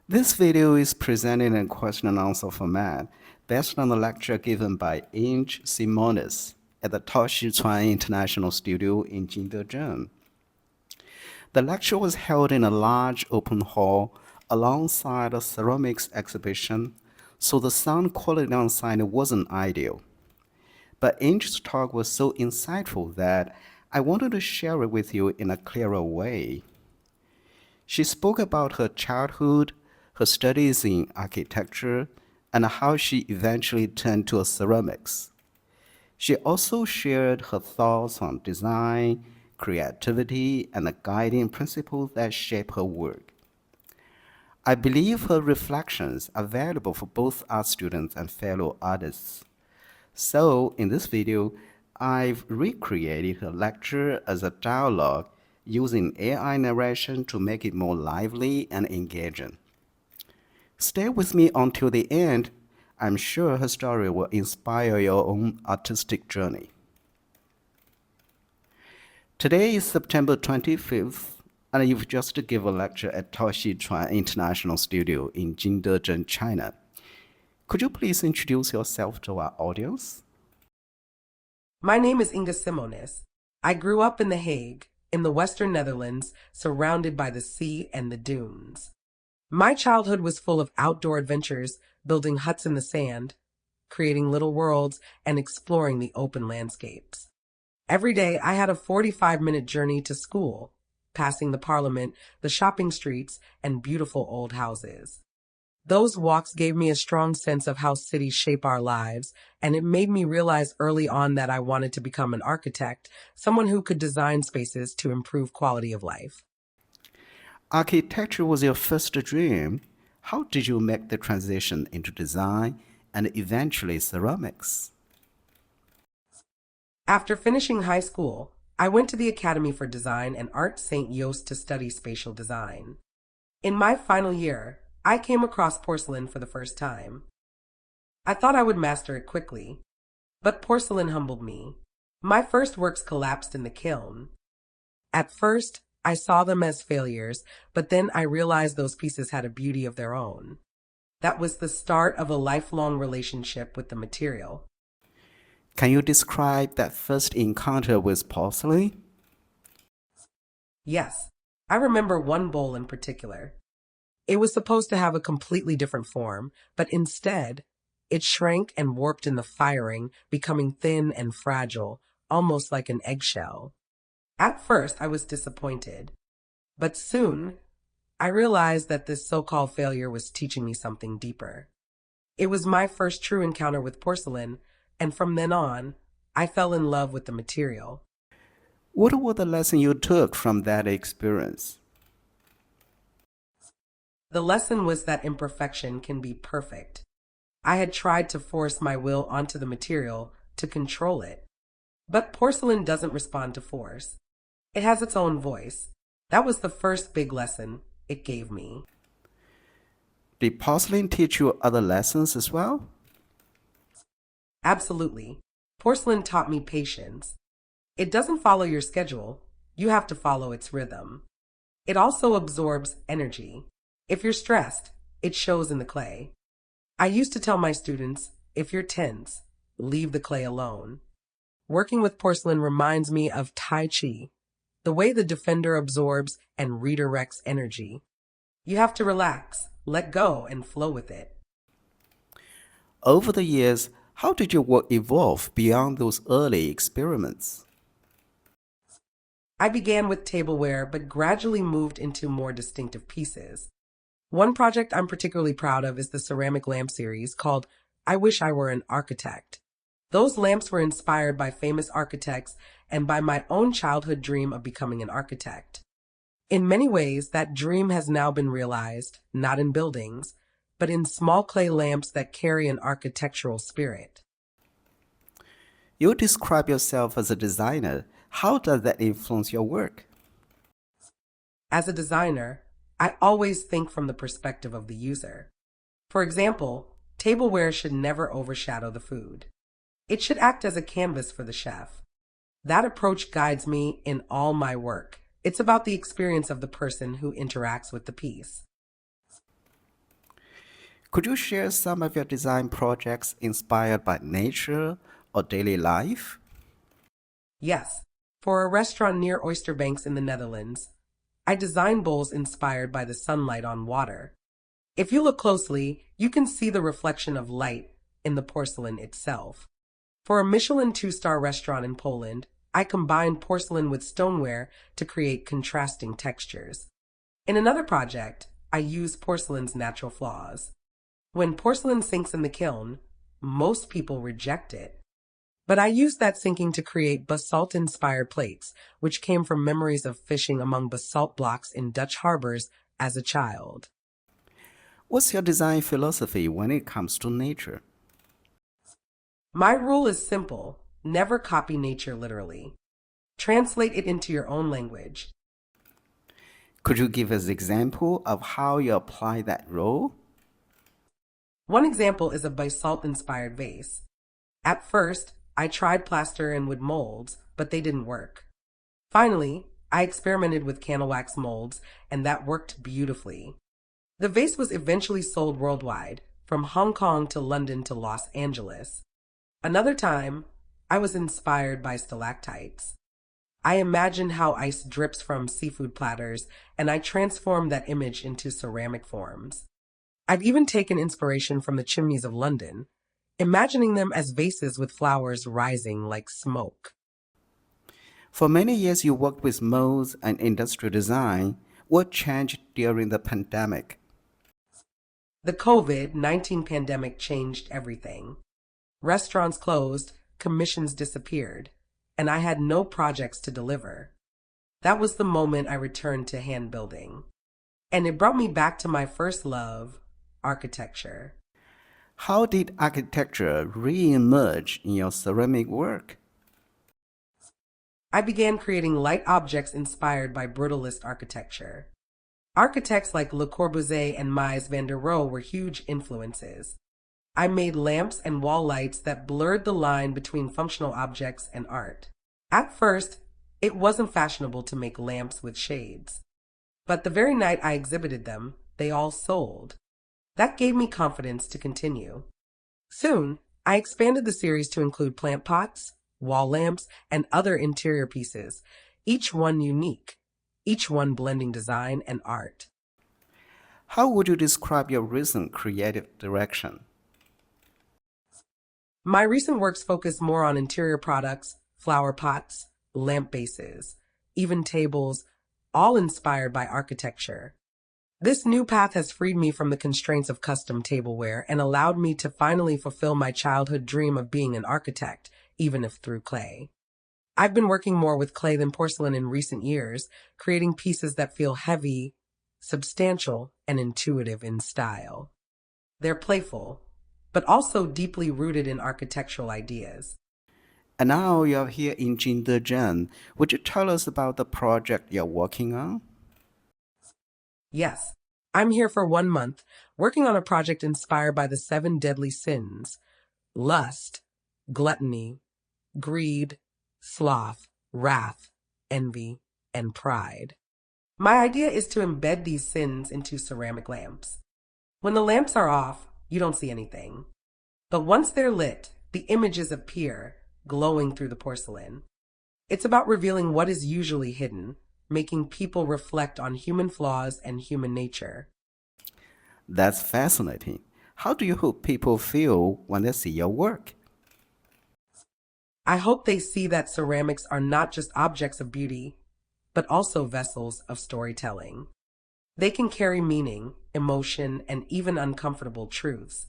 This video is presented in a question and answer format based on the lecture given by Inge Simonis at the Taoxichuan International Studio in Jingdezhen. The lecture was held in a large open hall alongside a ceramics exhibition, so the sound quality on site wasn't ideal. But Inge's talk was so insightful that I wanted to share it with you in a clearer way. She spoke about her childhood, her studies in architecture, and how she eventually turned to ceramics. She also shared her thoughts on design, creativity, and the guiding principles that shape her work. I believe her reflections are valuable for both art students and fellow artists. So, in this video, I've recreated her lecture as a dialogue using AI narration to make it more lively and engaging. Stay with me until the end. I'm sure her story will inspire your own artistic journey. Today is September 25th, and you've just given a lecture at Taoxichuan International Studio in Jingdezhen, China. Could you please introduce yourself to our audience? My name is Inge Simonis. I grew up in The Hague, in the Western Netherlands, surrounded by the sea and the dunes. My childhood was full of outdoor adventures, building huts in the sand, creating little worlds, and exploring the open landscapes. Every day, I had a 45-minute journey to school, passing the parliament, the shopping streets, and beautiful old houses. Those walks gave me a strong sense of how cities shape our lives, and it made me realize early on that I wanted to become an architect, someone who could design spaces to improve quality of life. Architecture was your first dream. How did you make the transition into design and eventually ceramics? After finishing high school, I went to the Academy for Design and Art St. Jost to study spatial design. In my final year, I came across porcelain for the first time. I thought I would master it quickly, but porcelain humbled me. My first works collapsed in the kiln. At first, I saw them as failures, but then I realized those pieces had a beauty of their own. That was the start of a lifelong relationship with the material. Can you describe that first encounter with porcelain? Yes, I remember one bowl in particular. It was supposed to have a completely different form, but instead, it shrank and warped in the firing, becoming thin and fragile, almost like an eggshell. At first, I was disappointed, but soon, I realized that this so-called failure was teaching me something deeper. It was my first true encounter with porcelain, and from then on, I fell in love with the material. What were the lessons you took from that experience? The lesson was that imperfection can be perfect. I had tried to force my will onto the material to control it, but porcelain doesn't respond to force. It has its own voice. That was the first big lesson it gave me. Did porcelain teach you other lessons as well? Absolutely. Porcelain taught me patience. It doesn't follow your schedule. You have to follow its rhythm. It also absorbs energy. If you're stressed, it shows in the clay. I used to tell my students, if you're tense, leave the clay alone. Working with porcelain reminds me of Tai Chi, the way the defender absorbs and redirects energy. You have to relax, let go, and flow with it. Over the years, how did your work evolve beyond those early experiments? I began with tableware, but gradually moved into more distinctive pieces. One project I'm particularly proud of is the ceramic lamp series called I Wish I Were an Architect. Those lamps were inspired by famous architects and by my own childhood dream of becoming an architect. In many ways, that dream has now been realized, not in buildings, but in small clay lamps that carry an architectural spirit. You describe yourself as a designer. How does that influence your work? As a designer, I always think from the perspective of the user. For example, tableware should never overshadow the food. It should act as a canvas for the chef. That approach guides me in all my work. It's about the experience of the person who interacts with the piece. Could you share some of your design projects inspired by nature or daily life? Yes, for a restaurant near Oyster Banks in the Netherlands, I designed bowls inspired by the sunlight on water. If you look closely, you can see the reflection of light in the porcelain itself. For a Michelin 2-star restaurant in Poland, I combined porcelain with stoneware to create contrasting textures. In another project, I used porcelain's natural flaws. When porcelain sinks in the kiln, most people reject it. But I used that sinking to create basalt-inspired plates, which came from memories of fishing among basalt blocks in Dutch harbors as a child. What's your design philosophy when it comes to nature? My rule is simple: never copy nature literally. Translate it into your own language. Could you give us an example of how you apply that rule? One example is a basalt-inspired vase. At first, I tried plaster and wood molds, but they didn't work. Finally, I experimented with candle wax molds, and that worked beautifully. The vase was eventually sold worldwide, from Hong Kong to London to Los Angeles. Another time, I was inspired by stalactites. I imagined how ice drips from seafood platters, and I transformed that image into ceramic forms. I've even taken inspiration from the chimneys of London, imagining them as vases with flowers rising like smoke. For many years, you worked with molds and industrial design. What changed during the pandemic? The COVID-19 pandemic changed everything. Restaurants closed, commissions disappeared, and I had no projects to deliver. That was the moment I returned to hand building. And it brought me back to my first love, architecture. How did architecture re-emerge in your ceramic work? I began creating light objects inspired by brutalist architecture. Architects like Le Corbusier and Mies van der Rohe were huge influences. I made lamps and wall lights that blurred the line between functional objects and art. At first, it wasn't fashionable to make lamps with shades. But the very night I exhibited them, they all sold. That gave me confidence to continue. Soon, I expanded the series to include plant pots, wall lamps, and other interior pieces, each one unique, each one blending design and art. How would you describe your recent creative direction? My recent works focus more on interior products, flower pots, lamp bases, even tables, all inspired by architecture. This new path has freed me from the constraints of custom tableware and allowed me to finally fulfill my childhood dream of being an architect, even if through clay. I've been working more with clay than porcelain in recent years, creating pieces that feel heavy, substantial, and intuitive in style. They're playful, but also deeply rooted in architectural ideas. And now you're here in Jingdezhen. Would you tell us about the project you're working on? Yes, I'm here for 1 month, working on a project inspired by the 7 deadly sins: lust, gluttony, greed, sloth, wrath, envy, and pride. My idea is to embed these sins into ceramic lamps. When the lamps are off, you don't see anything. But once they're lit, the images appear, glowing through the porcelain. It's about revealing what is usually hidden, making people reflect on human flaws and human nature. That's fascinating. How do you hope people feel when they see your work? I hope they see that ceramics are not just objects of beauty, but also vessels of storytelling. They can carry meaning, emotion, and even uncomfortable truths.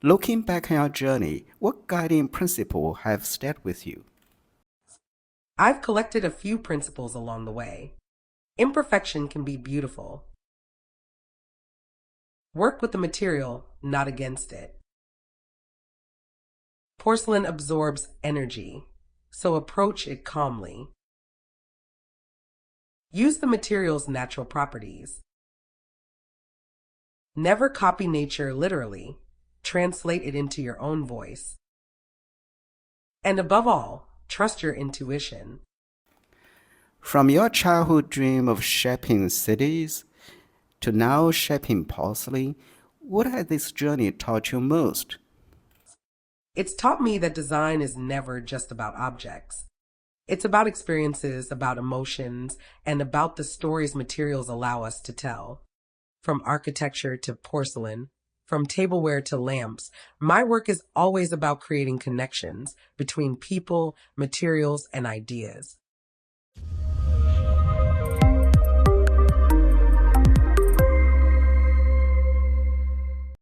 Looking back on your journey, what guiding principle have stayed with you? I've collected a few principles along the way. Imperfection can be beautiful. Work with the material, not against it. Porcelain absorbs energy, so approach it calmly. Use the material's natural properties. Never copy nature literally. Translate it into your own voice. And above all, trust your intuition. From your childhood dream of shaping cities to now shaping porcelain, What has this journey taught you most? It's taught me that design is never just about objects. It's about experiences, about emotions, and about the stories materials allow us to tell. From architecture to porcelain, from tableware to lamps, my work is always about creating connections between people, materials, and ideas.